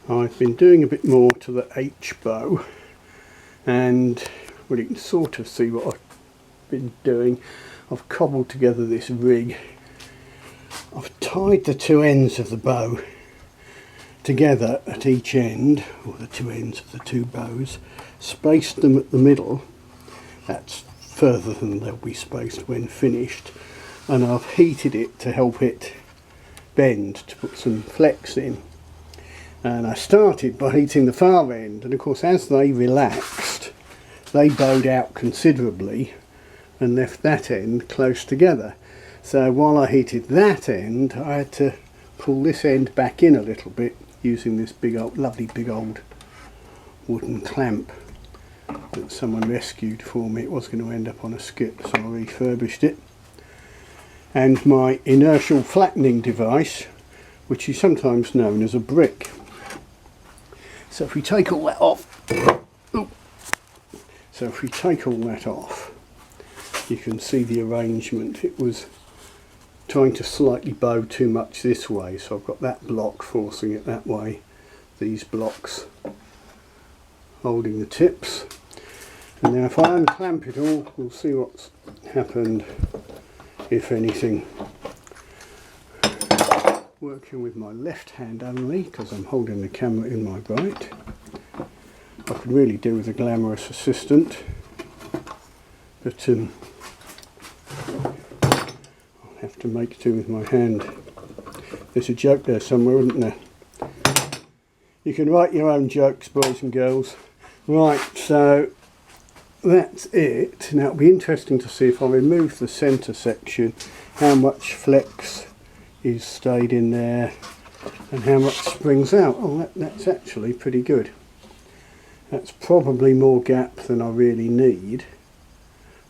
I've been doing a bit more to the H bow, and well, you can sort of see what I've been doing. I've cobbled together this rig. I've tied the two ends of the bow together at each end, or the two ends of the two bows, spaced them at the middle. That's further than they'll be spaced when finished, and I've heated it to help it bend, to put some flex in. And I started by heating the far end, and of course as they relaxed they bowed out considerably and left that end close together. So while I heated that end, I had to pull this end back in a little bit using this big old, lovely big old wooden clamp that someone rescued for me. It was going to end up on a skip, so I refurbished it. And my inertial flattening device, which is sometimes known as a brick. So if we take all that off, you can see the arrangement. It was trying to slightly bow too much this way, so I've got that block forcing it that way, these blocks holding the tips. And now if I unclamp it all, we'll see what's happened, if anything. Working with my left hand only, because I'm holding the camera in my right. I could really do with a glamorous assistant, but I'll have to make do with my hand. There's a joke there somewhere, isn't there? You can write your own jokes, boys and girls. Right, so that's it. Now it'll be interesting to see if I remove the centre section, how much flex is stayed in there and how much springs out. Oh, that's actually pretty good. That's probably more gap than I really need,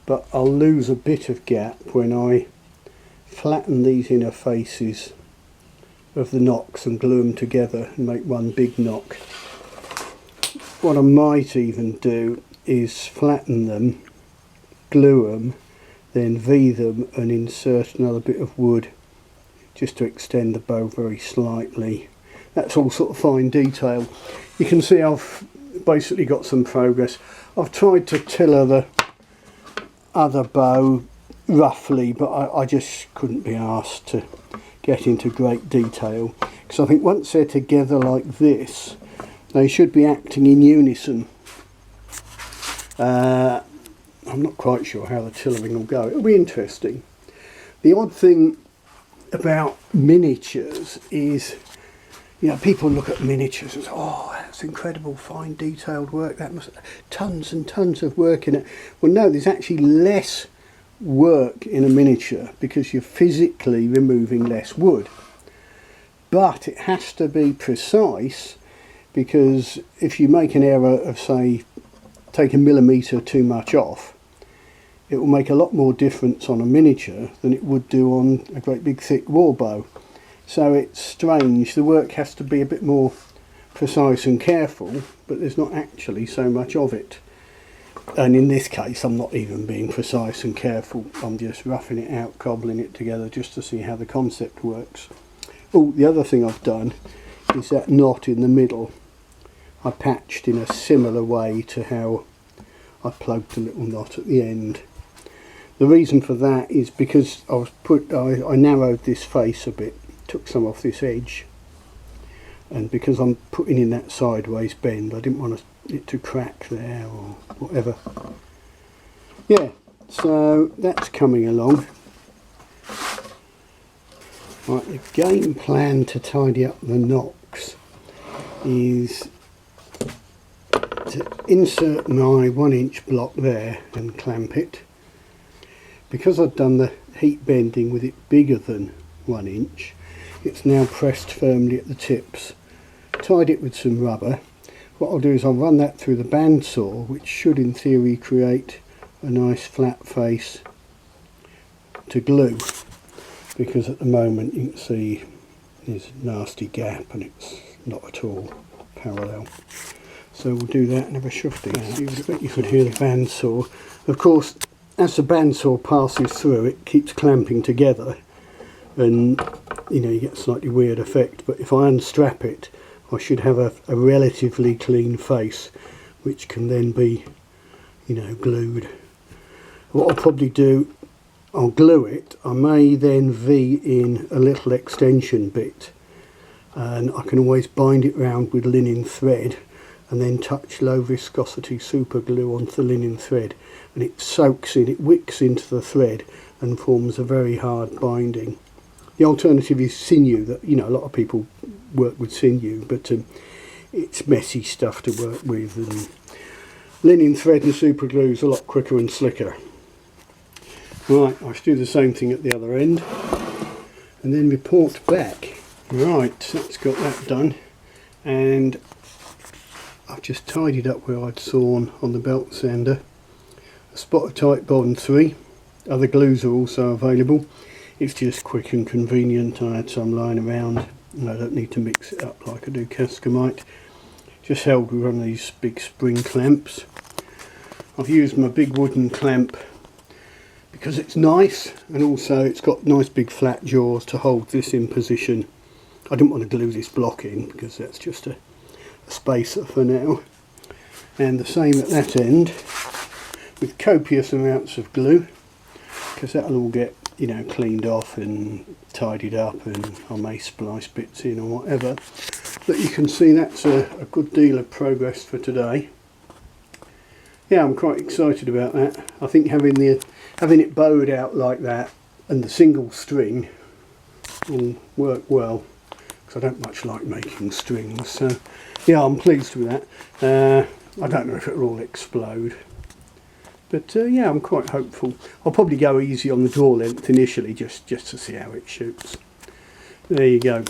but I'll lose a bit of gap when I flatten these inner faces of the knocks and glue them together and make one big knock. What I might even do is flatten them, glue them, then V them and insert another bit of wood just to extend the bow very slightly. That's all sort of fine detail. You can see I've basically got some progress. I've tried to tiller the other bow roughly, but I just couldn't be asked to get into great detail, because I think once they're together like this, they should be acting in unison. I'm not quite sure how the tillering will go. It'll be interesting. The odd thing about miniatures is, you know, people look at miniatures and say, oh, that's incredible, fine detailed work, that must tons and tons of work in it. Well, no, there's actually less work in a miniature because you're physically removing less wood, but it has to be precise, because if you make an error of, say, take a millimetre too much off, it will make a lot more difference on a miniature than it would do on a great big thick war bow. So it's strange, the work has to be a bit more precise and careful, but there's not actually so much of it. And in this case I'm not even being precise and careful, I'm just roughing it out, cobbling it together just to see how the concept works. Oh, the other thing I've done is that knot in the middle I patched in a similar way to how I plugged the little knot at the end. The reason for that is because I narrowed this face a bit, took some off this edge, and because I'm putting in that sideways bend, I didn't want it to crack there or whatever. Yeah, so that's coming along. Right, the game plan to tidy up the knocks is to insert my 1-inch block there and clamp it. Because I've done the heat bending with it bigger than 1 inch, it's now pressed firmly at the tips. Tied it with some rubber. What I'll do is I'll run that through the bandsaw, which should in theory create a nice flat face to glue, because at the moment you can see there's a nasty gap and it's not at all parallel. So we'll do that and have a shufting out. You could hear the bandsaw. Of course, as the bandsaw passes through, it keeps clamping together, and you know, you get a slightly weird effect. But if I unstrap it I should have a relatively clean face, which can then be, you know, glued. What I'll probably do, I'll glue it. I may then V in a little extension bit, and I can always bind it round with linen thread and then touch low viscosity super glue onto the linen thread, and it soaks in, it wicks into the thread and forms a very hard binding. The alternative is sinew. That, you know, a lot of people work with sinew, but it's messy stuff to work with, and linen thread and super glue is a lot quicker and slicker. Right, I should do the same thing at the other end and then report back. Right, that's got that done, and I've just tidied up where I'd sawn on the belt sander. A spot of Titebond 3. Other glues are also available. It's just quick and convenient. I had some lying around and I don't need to mix it up like I do Cascamite. Just held with one of these big spring clamps. I've used my big wooden clamp because it's nice, and also it's got nice big flat jaws to hold this in position. I didn't want to glue this block in because that's just a spacer for now. And the same at that end with copious amounts of glue, because that'll all get, you know, cleaned off and tidied up, and I may splice bits in or whatever. But you can see that's a good deal of progress for today. Yeah, I'm quite excited about that. I think having it bowed out like that and the single string will work well, because I don't much like making strings. So yeah, I'm pleased with that. I don't know if it'll all explode, but yeah, I'm quite hopeful. I'll probably go easy on the draw length initially, just to see how it shoots. There you go.